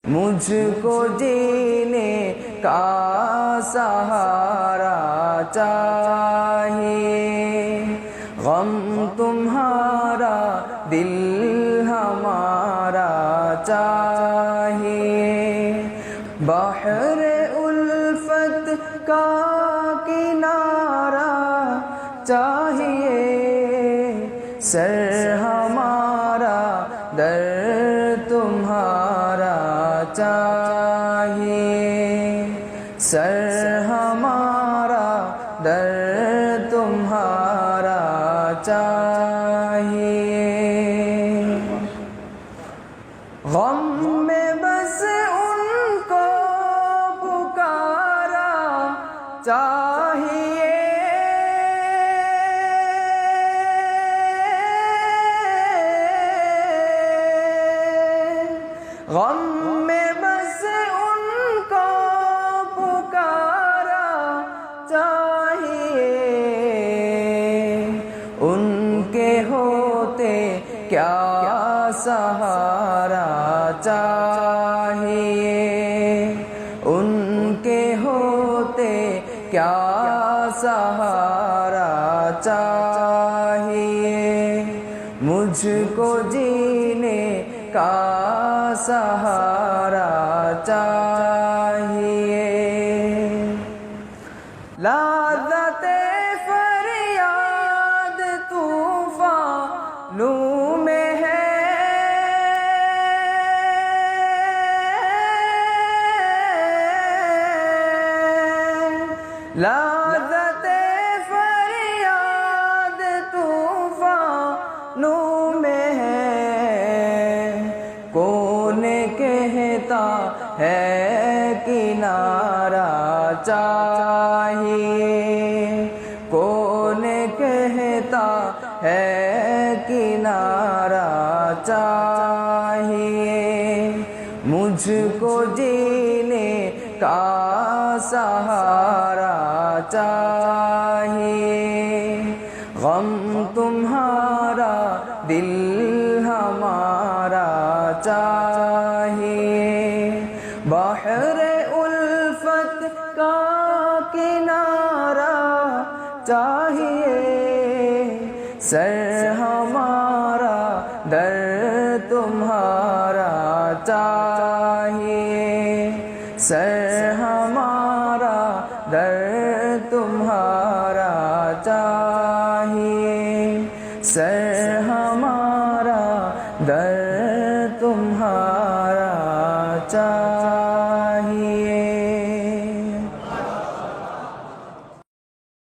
मुझको जीने का सहारा चाहिए, गम तुम्हारा दिल हमारा चाहिए। बहरे उल्फत का किनारा चाहिए, सर हमारा दर्द तुम्हारा चाहिए, सर हमारा दर्द तुम्हारा चाहिए। गम में बस उनको पुकारा चाहिए, गम में बस उनको पुकारा चाहिए। उनके होते क्या सहारा चाहिए, उनके होते क्या सहारा चाहिए। मुझको जीने का सहारा चाहिए। लाज़ते फरियाद तूफ़ानों में है, लाज़ते फरियाद तूफ़ानों में है। कौन कहता है किनारा चाहिए, कौन कहता है किनारा चाहिए। मुझको जीने का सहारा चाहिए, गम तुम्हारा दिल हमारा चाहिए। बहरे उल्फत का किनारा चाहिए, सर हमारा दर्द तुम्हारा चाहिए, सर हमारा दर्द तुम्हारा चाहिए, सर हमारा दर्द तुम्हारा चाहिए।